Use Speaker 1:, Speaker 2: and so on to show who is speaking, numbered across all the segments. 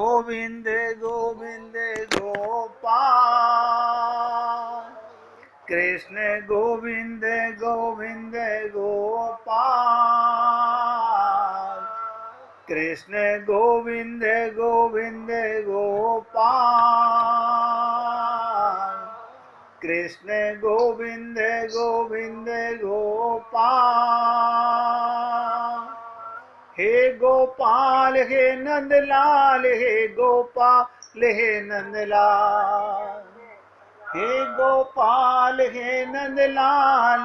Speaker 1: गोविंद गोविंद गोपाल, कृष्ण गोविंद गोविंद गोपाल, कृष्ण गोविंद गोविंद गोपाल, कृष्ण गोविंद गोविंद गोपाल। हे गोपाल हे नंदलाल, हे गोपाल हे नंदलाल, हे गोपाल हे नंदलाल,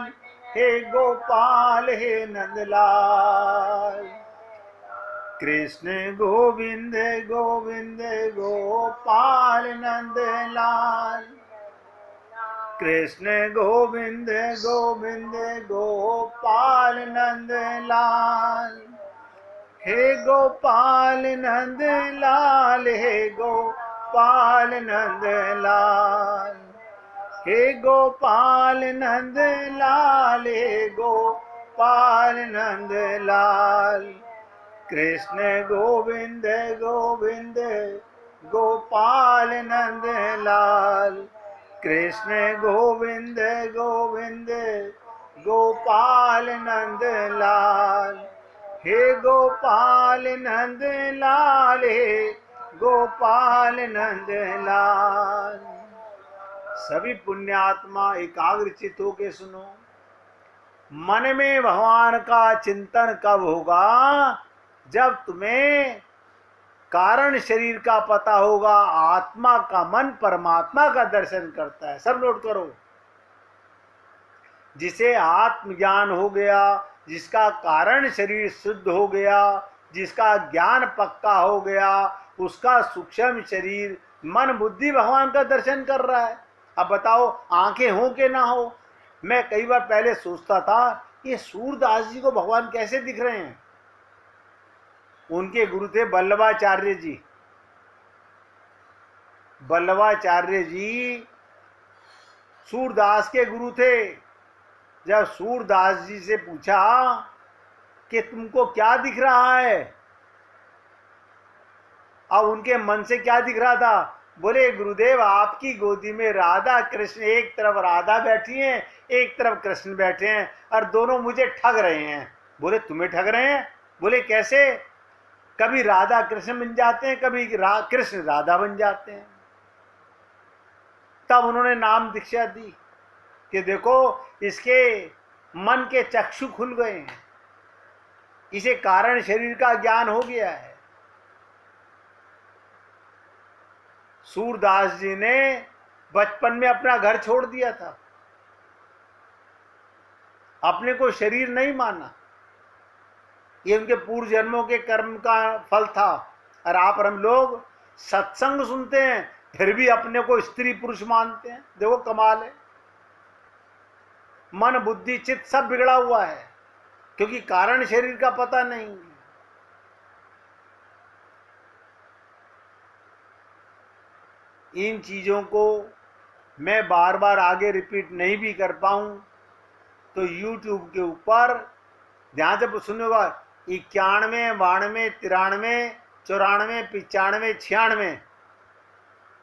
Speaker 1: हे गोपाल हे नंदलाल। कृष्ण गोविंद गोविंद गोपाल नंदलाल, कृष्ण गोविंद गोविंद गोपाल नंदलाल। हे गोपाल नंदलाल, हे गोपाल नंदलाल, हे गोपाल नंदलाल, हे गोपाल नंदलाल। कृष्ण गोविंद गोविंद गोपाल नंदलाल, कृष्ण गोविंद गोविंद गोपाल नंदलाल। हे गोपाल नंदलाल, हे गोपाल नंदलाल। सभी पुण्यात्मा एकाग्रचित होके सुनो। मन में भगवान का चिंतन कब होगा? जब तुम्हें कारण शरीर का पता होगा। आत्मा का मन परमात्मा का दर्शन करता है। सब नोट करो। जिसे आत्मज्ञान हो गया, जिसका कारण शरीर शुद्ध हो गया, जिसका ज्ञान पक्का हो गया, उसका सूक्ष्म शरीर मन बुद्धि भगवान का दर्शन कर रहा है। अब बताओ, आंखें हो के ना हो? मैं कई बार पहले सोचता था ये सूरदास जी को भगवान कैसे दिख रहे हैं। उनके गुरु थे वल्लभाचार्य जी। वल्लभाचार्य जी सूरदास के गुरु थे। जब सूरदास जी से पूछा कि तुमको क्या दिख रहा है, अब उनके मन से क्या दिख रहा था? बोले गुरुदेव, आपकी गोदी में राधा कृष्ण, एक तरफ राधा बैठी हैं, एक तरफ कृष्ण बैठे हैं, और दोनों मुझे ठग रहे हैं। बोले तुम्हें ठग रहे हैं? बोले कैसे? कभी राधा कृष्ण बन जाते हैं, कभी कृष्ण राधा बन जाते हैं। तब उन्होंने नाम दीक्षा दी कि देखो, इसके मन के चक्षु खुल गए हैं, इसे कारण शरीर का ज्ञान हो गया है। सूरदास जी ने बचपन में अपना घर छोड़ दिया था, अपने को शरीर नहीं माना। ये उनके पूर्व जन्मों के कर्म का फल था। और आप और हम लोग सत्संग सुनते हैं, फिर भी अपने को स्त्री पुरुष मानते हैं। देखो कमाल है। मन बुद्धि चित्त सब बिगड़ा हुआ है, क्योंकि कारण शरीर का पता नहीं। इन चीजों को मैं बार बार आगे रिपीट नहीं भी कर पाऊं तो YouTube के ऊपर ध्यान से सुनोगा। 91, 92, 93, 94, 95, 96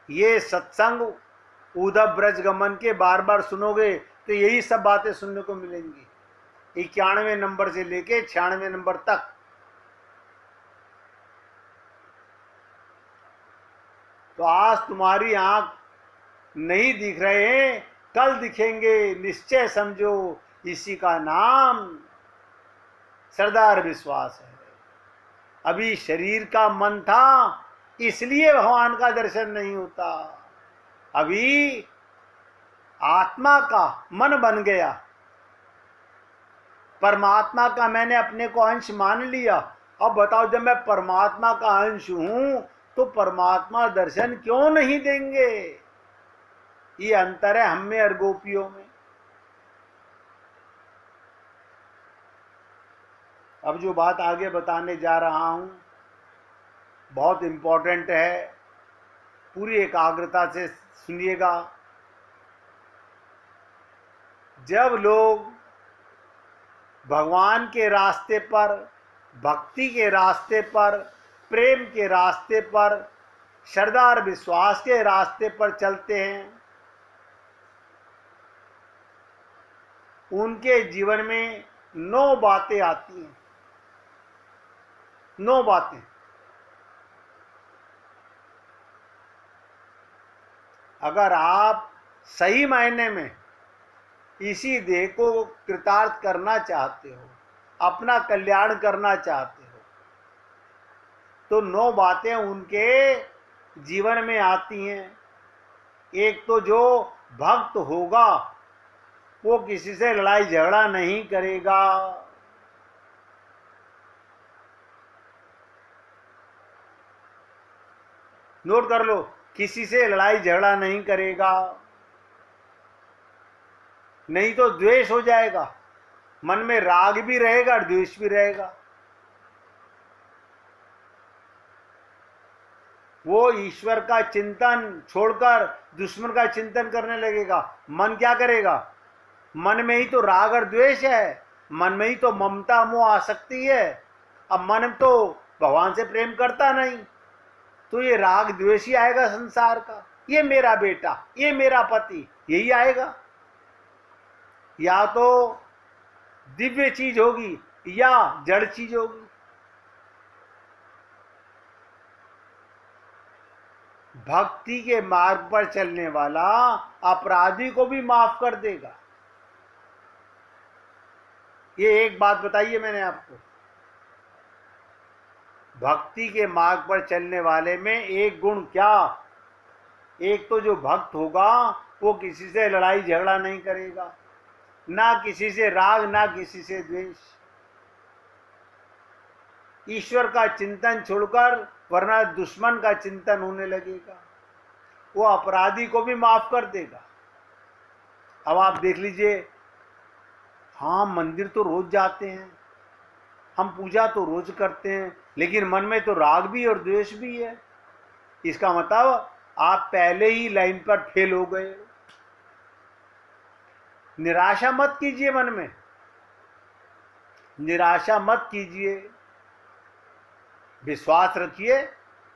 Speaker 1: ये सत्संग उद्धव ब्रज गमन के बार बार सुनोगे तो यही सब बातें सुनने को मिलेंगी। 91 नंबर से लेके 96 नंबर तक। तो आज तुम्हारी आंख नहीं दिख रहे हैं, कल दिखेंगे, निश्चय समझो। इसी का नाम सरदार विश्वास है। अभी शरीर का मन था, इसलिए भगवान का दर्शन नहीं होता। अभी आत्मा का मन बन गया, परमात्मा का मैंने अपने को अंश मान लिया। अब बताओ, जब मैं परमात्मा का अंश हूं तो परमात्मा दर्शन क्यों नहीं देंगे? ये अंतर है हम में और गोपियों में। अब जो बात आगे बताने जा रहा हूं बहुत इंपॉर्टेंट है, पूरी एकाग्रता से सुनिएगा। जब लोग भगवान के रास्ते पर, भक्ति के रास्ते पर, प्रेम के रास्ते पर श्रद्धा और विश्वास के रास्ते पर चलते हैं, उनके जीवन में 9 बातें आती हैं। 9 बातें। अगर आप सही मायने में इसी देह को कृतार्थ करना चाहते हो, अपना कल्याण करना चाहते हो, तो 9 बातें उनके जीवन में आती हैं। एक तो जो भक्त होगा वो किसी से लड़ाई झगड़ा नहीं करेगा। नोट कर लो, किसी से लड़ाई झगड़ा नहीं करेगा, नहीं तो द्वेष हो जाएगा। मन में राग भी रहेगा और द्वेष भी रहेगा। वो ईश्वर का चिंतन छोड़कर दुश्मन का चिंतन करने लगेगा। मन क्या करेगा? मन में ही तो राग और द्वेष है, मन में ही तो ममता मोह आसक्ति है। अब मन तो भगवान से प्रेम करता नहीं, तो ये राग द्वेष ही आएगा संसार का। ये मेरा बेटा, ये मेरा पति, यही आएगा। या तो दिव्य चीज होगी या जड़ चीज होगी। भक्ति के मार्ग पर चलने वाला अपराधी को भी माफ कर देगा। ये एक बात बताइए मैंने आपको, भक्ति के मार्ग पर चलने वाले में एक गुण क्या? एक तो जो भक्त होगा वो किसी से लड़ाई झगड़ा नहीं करेगा, ना किसी से राग ना किसी से द्वेष। ईश्वर का चिंतन छोड़कर वरना दुश्मन का चिंतन होने लगेगा। वो अपराधी को भी माफ कर देगा। अब आप देख लीजिए, हाँ मंदिर तो रोज जाते हैं, हम पूजा तो रोज करते हैं, लेकिन मन में तो राग भी और द्वेष भी है। इसका मतलब आप पहले ही लाइन पर फेल हो गए। निराशा मत कीजिए, मन में निराशा मत कीजिए, विश्वास रखिए,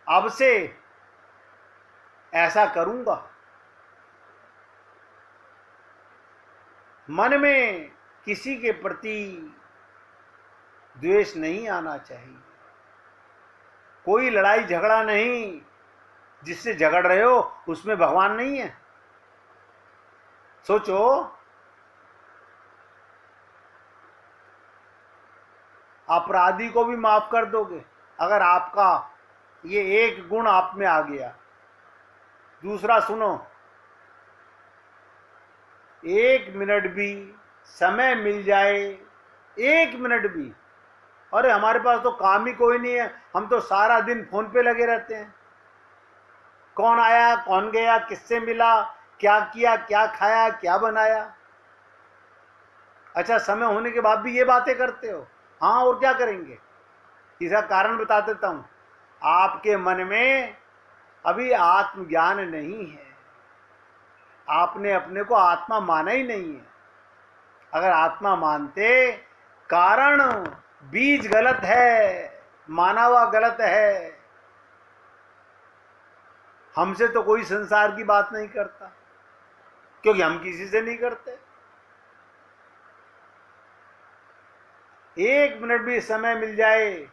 Speaker 1: अब से ऐसा करूंगा। मन में किसी के प्रति द्वेष नहीं आना चाहिए, कोई लड़ाई झगड़ा नहीं। जिससे झगड़ रहे हो उसमें भगवान नहीं है। सोचो, अपराधी को भी माफ कर दोगे अगर आपका ये एक गुण आप में आ गया। दूसरा सुनो, 1 मिनट भी समय मिल जाए, 1 मिनट भी, अरे हमारे पास तो काम ही कोई नहीं है, हम तो सारा दिन फोन पे लगे रहते हैं। कौन आया, कौन गया, किससे मिला, क्या किया, क्या खाया, क्या बनाया। अच्छा, समय होने के बाद भी ये बातें करते हो? हाँ, और क्या करेंगे? इसका कारण बता देता हूं। आपके मन में अभी आत्मज्ञान नहीं है, आपने अपने को आत्मा माना ही नहीं है। अगर आत्मा मानते, कारण बीज गलत है, माना हुआ गलत है। हमसे तो कोई संसार की बात नहीं करता, क्योंकि हम किसी से नहीं करते। 1 मिनट भी समय मिल जाए,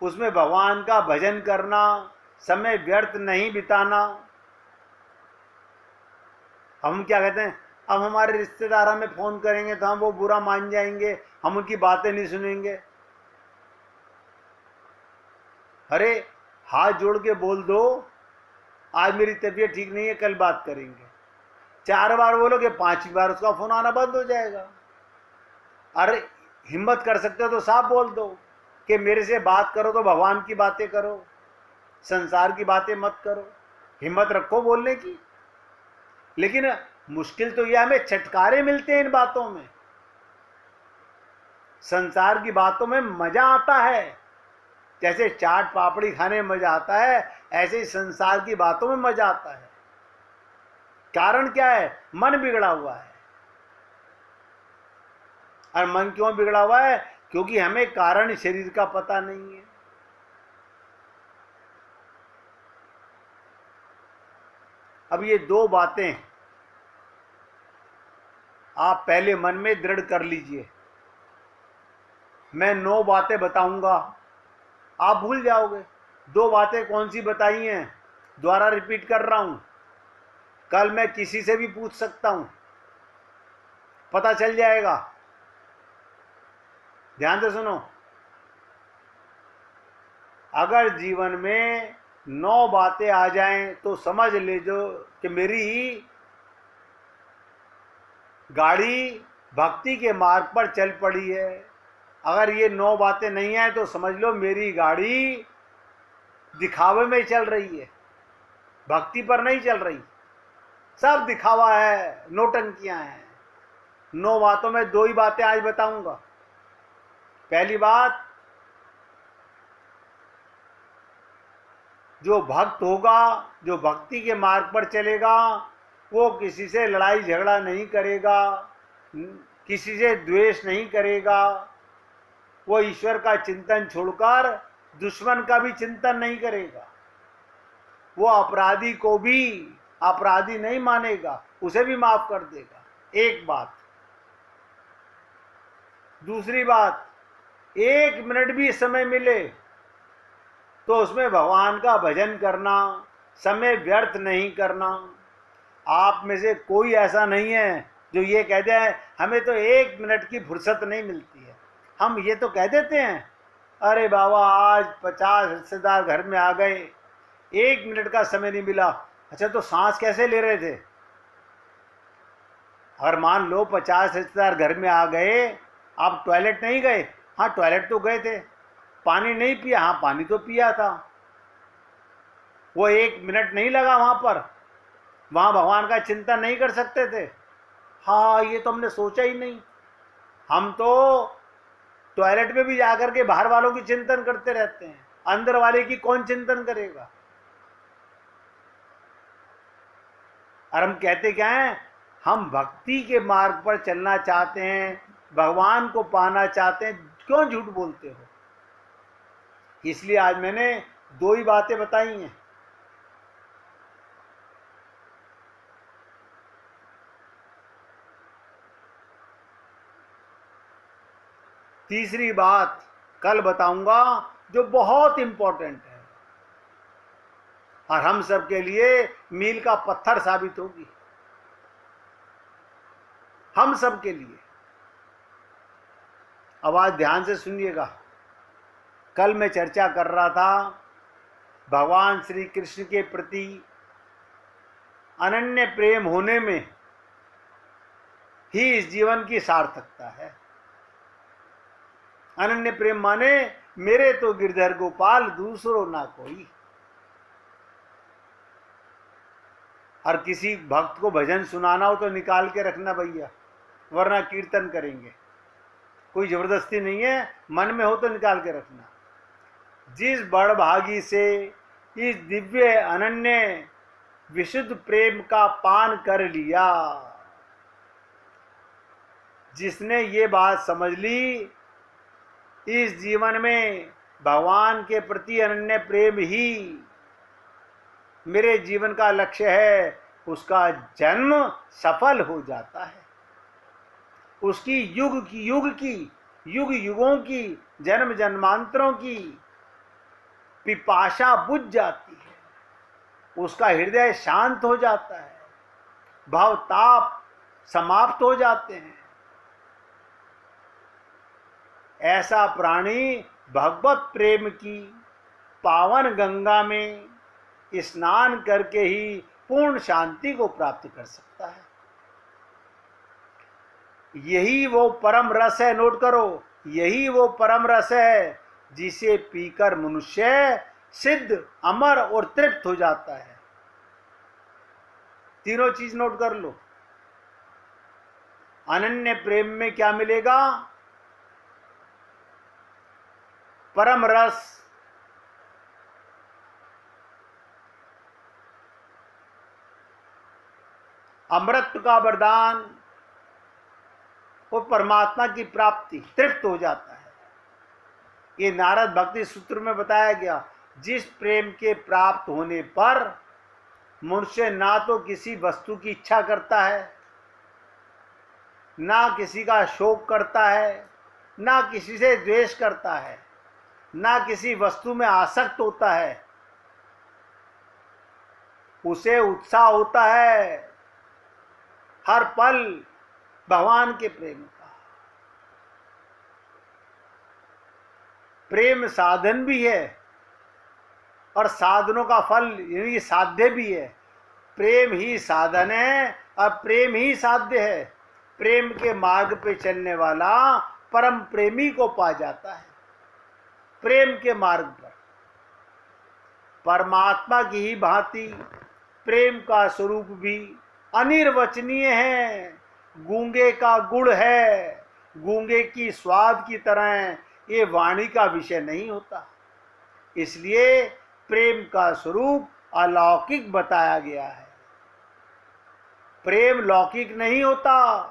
Speaker 1: उसमें भगवान का भजन करना, समय व्यर्थ नहीं बिताना। हम क्या कहते हैं, अब हमारे रिश्तेदार हमें फोन करेंगे तो हम वो बुरा मान जाएंगे, हम उनकी बातें नहीं सुनेंगे। अरे हाथ जोड़ के बोल दो, आज मेरी तबीयत ठीक नहीं है, कल बात करेंगे। 4 बार बोलोगे, 5वीं बार उसका फोन आना बंद हो जाएगा। अरे हिम्मत कर सकते हो तो साफ बोल दो कि मेरे से बात करो तो भगवान की बातें करो, संसार की बातें मत करो। हिम्मत रखो बोलने की। लेकिन मुश्किल तो यह, हमें छटकारे मिलते हैं इन बातों में। संसार की बातों में मजा आता है, जैसे चाट पापड़ी खाने में मजा आता है, ऐसे ही संसार की बातों में मजा आता है। कारण क्या है? मन बिगड़ा हुआ है। और मन क्यों बिगड़ा हुआ है? क्योंकि हमें कारण शरीर का पता नहीं है। अब ये दो बातें आप पहले मन में दृढ़ कर लीजिए। मैं 9 बातें बताऊंगा, आप भूल जाओगे। 2 बातें कौन सी बताई हैं, दोबारा रिपीट कर रहा हूं। कल मैं किसी से भी पूछ सकता हूं, पता चल जाएगा। ध्यान से सुनो। अगर जीवन में 9 बातें आ जाएं तो समझ ले जो कि मेरी गाड़ी भक्ति के मार्ग पर चल पड़ी है। अगर ये 9 बातें नहीं आए तो समझ लो मेरी गाड़ी दिखावे में चल रही है, भक्ति पर नहीं चल रही। सब दिखावा है, नौटंकियां हैं। 9 बातों में 2 ही बातें आज बताऊंगा। पहली बात, जो भक्त होगा, जो भक्ति के मार्ग पर चलेगा, वो किसी से लड़ाई झगड़ा नहीं करेगा, किसी से द्वेष नहीं करेगा। वो ईश्वर का चिंतन छोड़कर दुश्मन का भी चिंतन नहीं करेगा। वो अपराधी को भी अपराधी नहीं मानेगा, उसे भी माफ कर देगा। एक बात। दूसरी बात, 1 मिनट भी समय मिले तो उसमें भगवान का भजन करना, समय व्यर्थ नहीं करना। आप में से कोई ऐसा नहीं है जो ये कह दे हमें तो 1 मिनट की फुर्सत नहीं मिलती है। हम ये तो कह देते हैं, अरे बाबा आज 50 रिश्तेदार घर में आ गए, 1 मिनट का समय नहीं मिला। अच्छा तो सांस कैसे ले रहे थे? अगर मान लो 50 रिश्तेदार घर में आ गए, आप टॉयलेट नहीं गए? हाँ टॉयलेट तो गए थे। पानी नहीं पिया? हाँ पानी तो पिया था। वो 1 मिनट नहीं लगा वहां पर, वहां भगवान का चिंतन नहीं कर सकते थे? हाँ ये तो हमने सोचा ही नहीं। हम तो टॉयलेट में भी जाकर के बाहर वालों की चिंतन करते रहते हैं, अंदर वाले की कौन चिंतन करेगा? और हम कहते क्या हैं, हम भक्ति के मार्ग पर चलना चाहते हैं, भगवान को पाना चाहते हैं, क्यों झूठ बोलते हो? इसलिए आज मैंने 2 ही बातें बताई हैं। तीसरी बात कल बताऊंगा जो बहुत इंपॉर्टेंट है और हम सब के लिए मील का पत्थर साबित होगी, हम सब के लिए। अब आज ध्यान से सुनिएगा। कल मैं चर्चा कर रहा था भगवान श्री कृष्ण के प्रति अनन्य प्रेम होने में ही इस जीवन की सार्थकता है। अनन्य प्रेम माने मेरे तो गिरधर गोपाल दूसरो ना कोई। और किसी भक्त को भजन सुनाना हो तो निकाल के रखना भैया, वरना कीर्तन करेंगे। कोई जबरदस्ती नहीं है, मन में हो तो निकाल के रखना। जिस बड़भागी से इस दिव्य अनन्य विशुद्ध प्रेम का पान कर लिया, जिसने ये बात समझ ली इस जीवन में भगवान के प्रति अनन्य प्रेम ही मेरे जीवन का लक्ष्य है, उसका जन्म सफल हो जाता है। उसकी युग युगों की जन्म जन्मांतरों की पिपाशा बुझ जाती है, उसका हृदय शांत हो जाता है, भाव ताप समाप्त हो जाते हैं। ऐसा प्राणी भगवत प्रेम की पावन गंगा में स्नान करके ही पूर्ण शांति को प्राप्त कर सकता है। यही वो परम रस है, नोट करो, यही वो परम रस है जिसे पीकर मनुष्य सिद्ध, अमर और तृप्त हो जाता है। तीनों चीज नोट कर लो। अनन्य प्रेम में क्या मिलेगा? परम रस, अमृत का वरदान और परमात्मा की प्राप्ति, तृप्त हो जाता है। ये नारद भक्ति सूत्र में बताया गया। जिस प्रेम के प्राप्त होने पर मनुष्य ना तो किसी वस्तु की इच्छा करता है, ना किसी का शोक करता है, ना किसी से द्वेष करता है, ना किसी वस्तु में आसक्त होता है। उसे उत्साह होता है हर पल भगवान के प्रेम का। प्रेम साधन भी है और साधनों का फल यानी साध्य भी है। प्रेम ही साधन है और प्रेम ही साध्य है। प्रेम के मार्ग पे चलने वाला परम प्रेमी को पा जाता है। प्रेम के मार्ग पर परमात्मा की ही भांति प्रेम का स्वरूप भी अनिर्वचनीय है। गूंगे का गुड़ है, गूंगे की स्वाद की तरह ये वाणी का विषय नहीं होता। इसलिए प्रेम का स्वरूप अलौकिक बताया गया है। प्रेम लौकिक नहीं होता,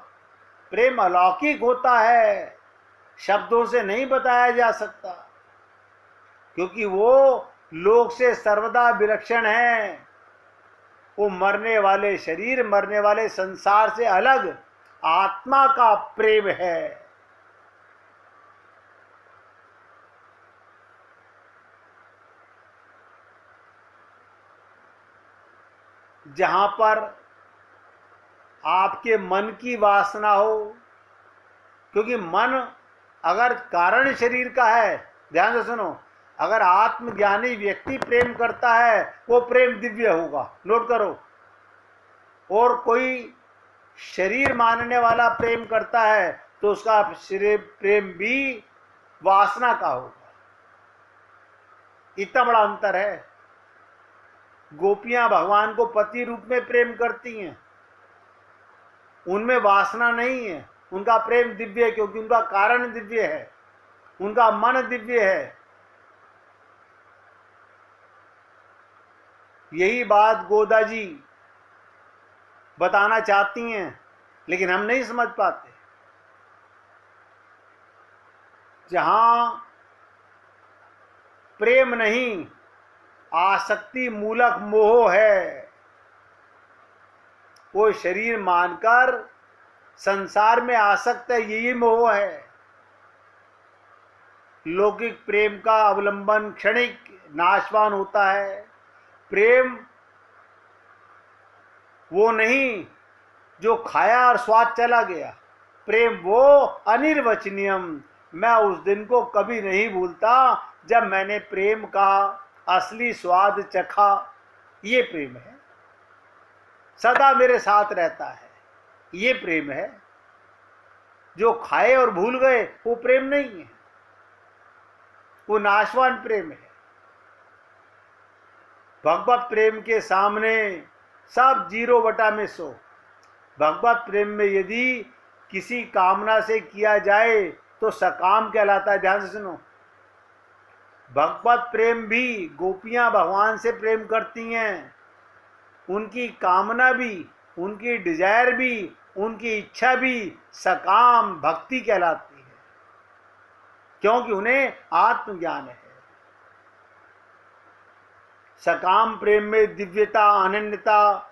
Speaker 1: प्रेम अलौकिक होता है। शब्दों से नहीं बताया जा सकता, क्योंकि वो लोक से सर्वदा विलक्षण है। वो मरने वाले शरीर, मरने वाले संसार से अलग आत्मा का प्रेम है। जहां पर आपके मन की वासना हो, क्योंकि मन अगर कारण शरीर का है, ध्यान से सुनो, अगर आत्मज्ञानी व्यक्ति प्रेम करता है वो प्रेम दिव्य होगा, नोट करो। और कोई शरीर मानने वाला प्रेम करता है तो उसका शरीर प्रेम भी वासना का होगा। इतना बड़ा अंतर है। गोपियां भगवान को पति रूप में प्रेम करती हैं, उनमें वासना नहीं है, उनका प्रेम दिव्य है, क्योंकि उनका कारण दिव्य है, उनका मन दिव्य है। यही बात गोदा जी बताना चाहती हैं, लेकिन हम नहीं समझ पाते। जहां प्रेम नहीं, आसक्ति मूलक मोह है, वो शरीर मानकर संसार में आसक्त है, यही मोह है। लौकिक प्रेम का अवलंबन क्षणिक नाशवान होता है। प्रेम वो नहीं जो खाया और स्वाद चला गया। प्रेम वो अनिर्वचनीयम। मैं उस दिन को कभी नहीं भूलता जब मैंने प्रेम का असली स्वाद चखा। ये प्रेम है, सदा मेरे साथ रहता है। ये प्रेम है। जो खाए और भूल गए वो प्रेम नहीं है, वो नाशवान प्रेम है। भगवत प्रेम के सामने सब 0/100। भगवत प्रेम में यदि किसी कामना से किया जाए तो सकाम कहलाता है। ध्यान से सुनो, भगवत प्रेम भी, गोपियां भगवान से प्रेम करती हैं, उनकी कामना भी, उनकी डिजायर भी, उनकी इच्छा भी सकाम भक्ति कहलाती है, क्योंकि उन्हें आत्मज्ञान है। सकाम प्रेम में दिव्यता, अनन्यता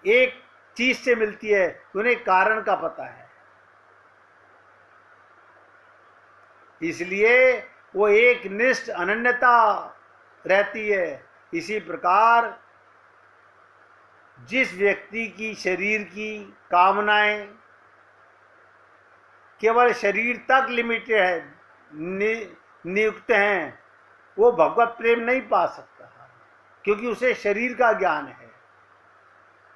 Speaker 1: एक चीज से मिलती है, उन्हें कारण का पता है, इसलिए वो एक निष्ठ अनन्यता रहती है। इसी प्रकार जिस व्यक्ति की शरीर की कामनाएं केवल शरीर तक लिमिटेड है, नियुक्त हैं, वो भगवत प्रेम नहीं पा सकता, क्योंकि उसे शरीर का ज्ञान है।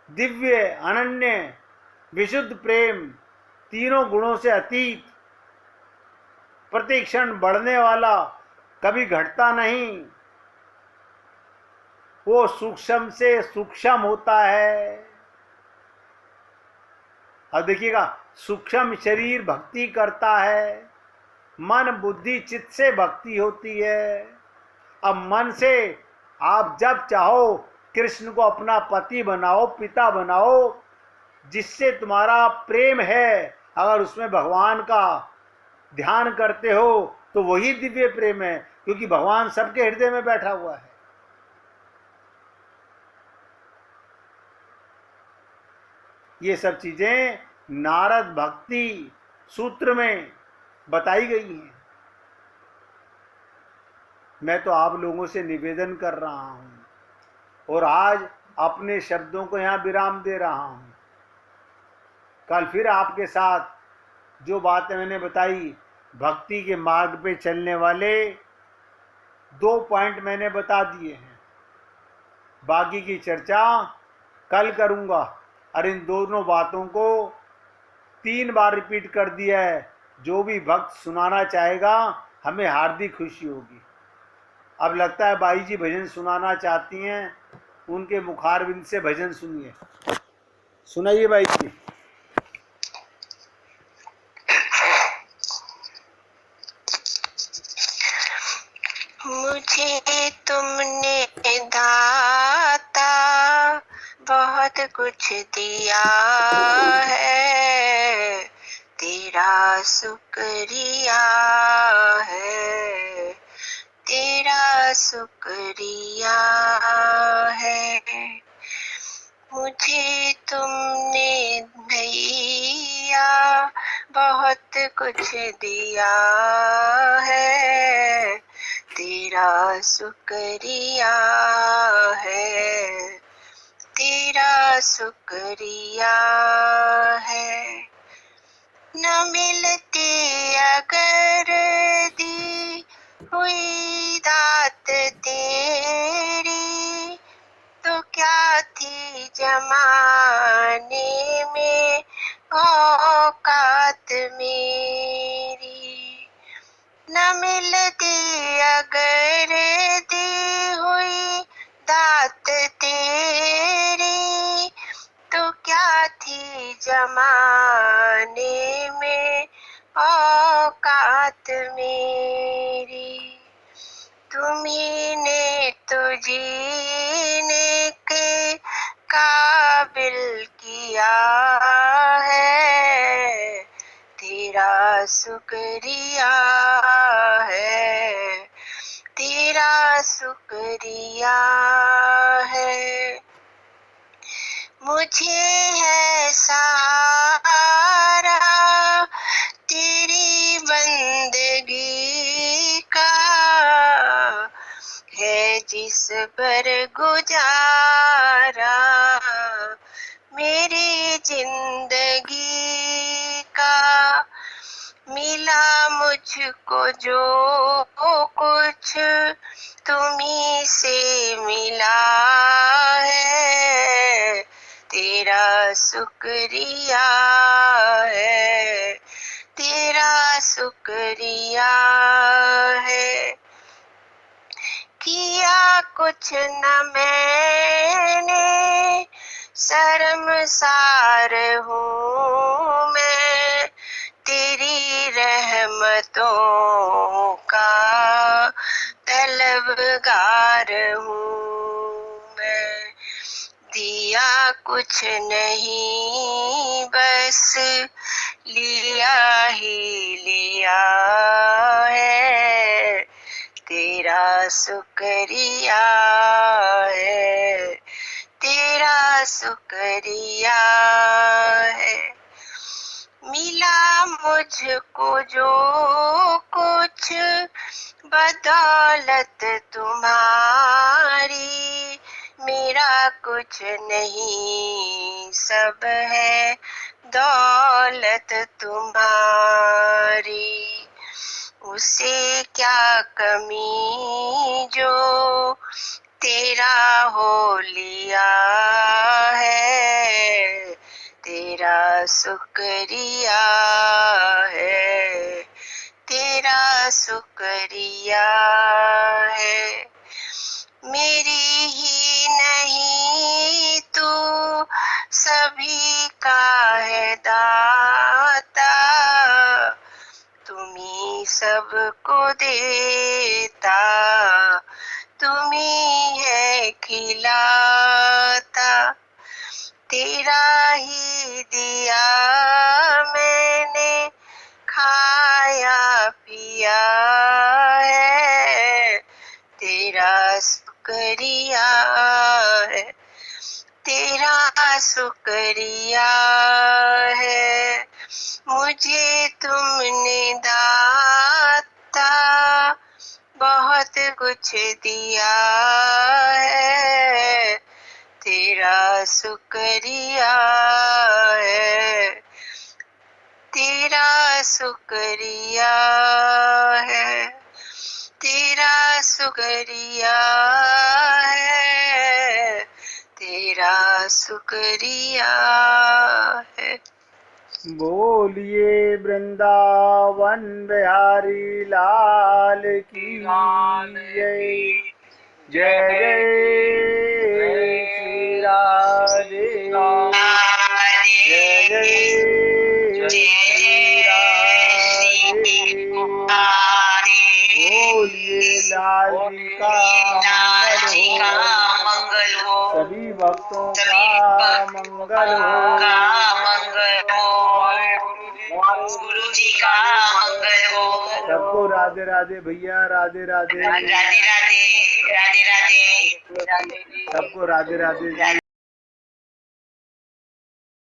Speaker 1: दिव्य, अनन्य, विशुद्ध प्रेम, तीनों गुणों से अतीत, प्रतिक्षण बढ़ने वाला, कभी घटता नहीं, वो सूक्ष्म से सूक्ष्म होता है। अब देखिएगा, सूक्ष्म शरीर भक्ति करता है, मन बुद्धि चित्त से भक्ति होती है। अब मन से आप जब चाहो कृष्ण को अपना पति बनाओ, पिता बनाओ, जिससे तुम्हारा प्रेम है, अगर उसमें भगवान का ध्यान करते हो तो वही दिव्य प्रेम है, क्योंकि भगवान सबके हृदय में बैठा हुआ है। ये सब चीजें नारद भक्ति सूत्र में बताई गई हैं। मैं तो आप लोगों से निवेदन कर रहा हूं और आज अपने शब्दों को यहां विराम दे रहा हूं। कल फिर आपके साथ जो बातें मैंने बताई, भक्ति के मार्ग पे चलने वाले 2 पॉइंट मैंने बता दिए हैं, बाकी की चर्चा कल करूंगा। और इन दोनों बातों को 3 बार रिपीट कर दिया है। जो भी भक्त सुनाना चाहेगा हमें हार्दिक खुशी होगी। अब लगता है बाई जी भजन सुनाना चाहती हैं, उनके मुखारविंद से भजन सुनिए। सुनाइए बाई जी।
Speaker 2: मुझे तुमने दाता बहुत कुछ दिया है, तेरा शुक्रिया है, तेरा शुक्रिया है। मुझे तुमने भैया बहुत कुछ दिया है, तेरा शुक्रिया है, तेरा शुक्रिया है। न मिलती अगर दी हुई दात तेरी, तो क्या थी जमाने में औकात मेरी। न मिलती अगर दी हुई दात तेरी, तो क्या थी जमाने में औकात मेरी। तुम्ही ने तो जीने के काबिल किया है, तेरा शुक्रिया है, तेरा शुक्रिया है। मुझे है सहारा तेरी बंदगी का, है जिस पर गुजारा मेरी जिंदगी का। मिला मुझको जो कुछ तुम्ही से मिला है, तेरा शुक्रिया है, तेरा शुक्रिया है। किया कुछ न मैंने, शर्मसार हूँ मैं, तेरी रहमतों का तलबगार हूँ मैं। दिया कुछ नहीं बस लिया ही लिया है, तेरा शुक्रिया है, तेरा शुक्रिया है। मिला मुझको जो कुछ बदौलत तुम्हारी, मेरा कुछ नहीं सब है दौलत तुम्हारी। उसे क्या कमी जो तेरा हो लिया है, तेरा शुक्रिया है, तेरा शुक्रिया है। मेरी ही नहीं तू सभी का है दाता, तुम्ही सबको देता, तुम्ही है खिलाता। तेरा ही दिया मैंने खाया पिया है, तेरा शुक्रिया है, तेरा शुक्रिया है, मुझे तुमने दाता बहुत कुछ दिया है, तेरा शुक्रिया है, तेरा शुक्रिया है, तेरा शुक्रिया है, तेरा शुक्रिया है।
Speaker 1: बोलिए वृंदावन बिहारी लाल की जय। जय जय श्री राधे, जय जय श्री राधे। बोलिए लाल जी का मंगल हो, सभी भक्तों का मंगल हो,
Speaker 2: गुरु जी का मंगल हो।
Speaker 1: सबको राधे राधे भैया, राधे राधे,
Speaker 2: राधे राधे, राधे राधे,
Speaker 1: सबको राधे राधे।